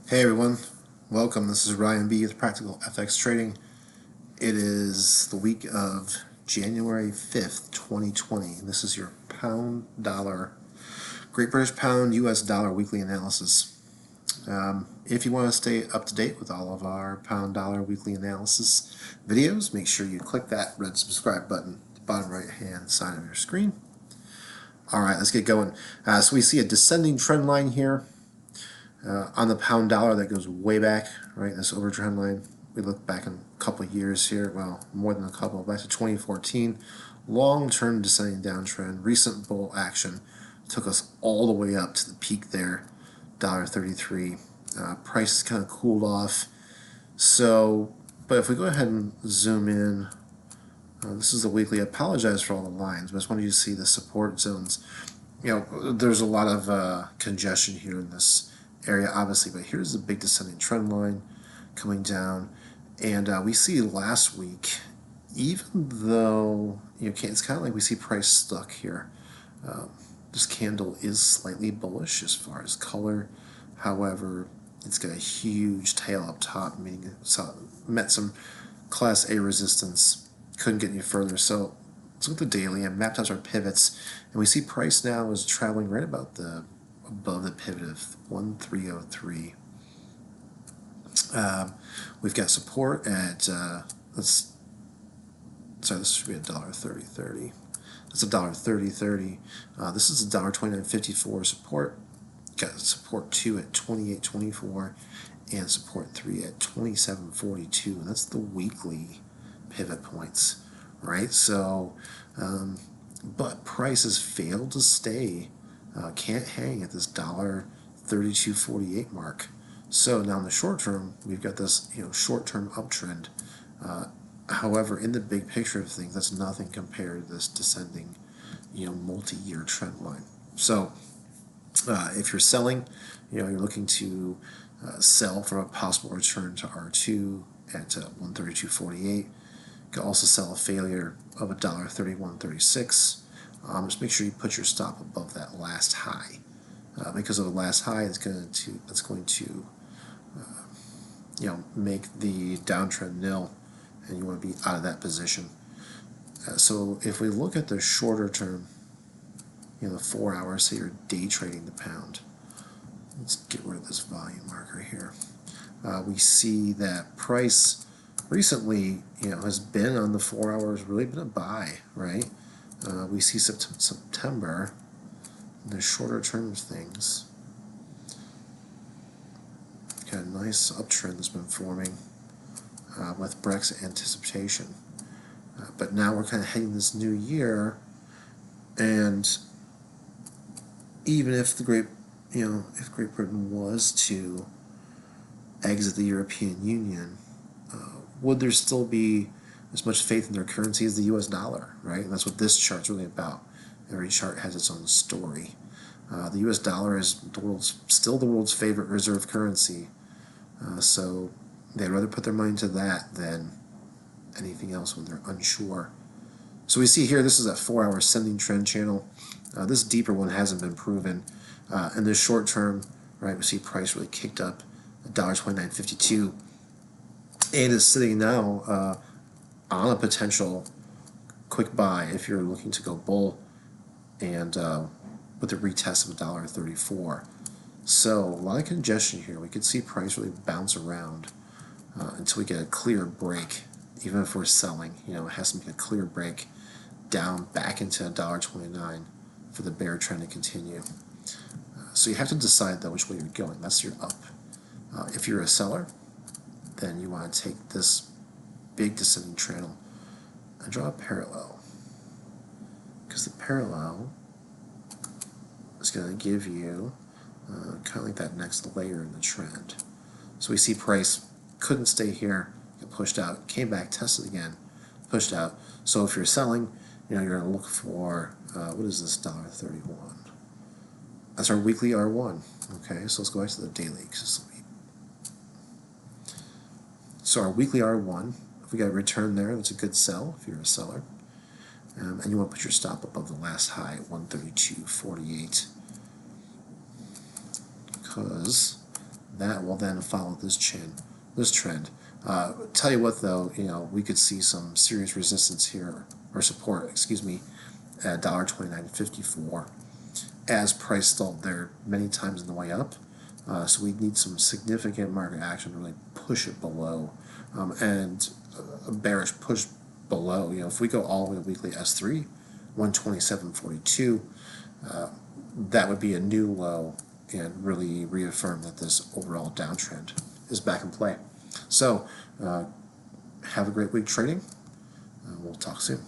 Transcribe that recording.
Hey everyone, welcome. This is Ryan B with Practical FX Trading. It is the week of January 5th, 2020. This is your pound dollar, Great British Pound, US dollar weekly analysis. If you want to stay up to date with all of our pound dollar weekly analysis videos, make sure you click that red subscribe button at the bottom right hand side of your screen. Alright, let's get going. So we see a descending trend line here. On the pound dollar that goes way back, right? This overtrend line. We look back in a couple of years here, well, more than a couple, back to 2014. Long-term descending downtrend. Recent bull action took us all the way up to the peak there, $1.33. Price has kind of cooled off. So, but if we go ahead and zoom in, this is the weekly. I apologize for all the lines, but I just wanted you to see the support zones. There's a lot of congestion here in this area, obviously, but here's the big descending trend line coming down, and we see last week, even though it's kind of like we see price stuck here. This candle is slightly bullish as far as color. However, it's got a huge tail up top, meaning it met some Class A resistance, couldn't get any further. So let's look at the daily and mapped out our pivots, and we see price now is traveling right about above the pivot of 1303. We've got support at this should be $1.3030. That's $1.3030. This is $1.2954 support. Got support 2 at 28.24 and support 3 at 27.42. And that's the weekly pivot points, right? So, but price has failed to stay. Can't hang at this $32.48 mark. So now in the short term, we've got this short-term uptrend. However, in the big picture of things, that's nothing compared to this descending multi-year trend line. So if you're selling, you're looking to sell for a possible return to R2 at 132.48. You can also sell a failure of $1.3136. Just make sure you put your stop above that last high, because of the last high, it's going to make the downtrend nil, and you want to be out of that position. So if we look at the shorter term, the 4 hours, say you're day trading the pound. Let's get rid of this volume marker here. We see that price recently, has been on the 4 hours, really been a buy, right? We see September, the shorter term things, got a nice uptrend that's been forming with Brexit anticipation. But now we're kind of heading this new year, and even if Great Britain was to exit the European Union, would there still be as much faith in their currency as the US dollar, right? And that's what this chart's really about. Every chart has its own story. The US dollar is still the world's favorite reserve currency, so they'd rather put their money into that than anything else when they're unsure. So we see here, this is a 4-hour ascending trend channel. This deeper one hasn't been proven. In the short term, right, we see price really kicked up $1.2952, and is sitting now on a potential quick buy if you're looking to go bull, and with a retest of $1.34. So a lot of congestion here. We could see price really bounce around until we get a clear break. Even if we're selling, it has to make a clear break down back into $1.29 for the bear trend to continue. So you have to decide though which way you're going. That's your up. If you're a seller, then you want to take this big descending channel and draw a parallel, because the parallel is going to give you kind of like that next layer in the trend. So we see price couldn't stay here, got pushed out, came back, tested again, pushed out. So if you're selling, you're going to look for what is this $1.31? That's our weekly R1. Okay, so let's go back to the daily. So our weekly R1, if we got a return there, that's a good sell if you're a seller. And you want to put your stop above the last high at 132.48, because that will then follow this trend. Tell you what though, we could see some serious resistance here, or support, excuse me, at $29.54, as price stalled there many times in the way up. So we need some significant market action to really push it below, and a bearish push below. If we go all the way to weekly S3, 127.42, that would be a new low and really reaffirm that this overall downtrend is back in play. So have a great week trading. We'll talk soon.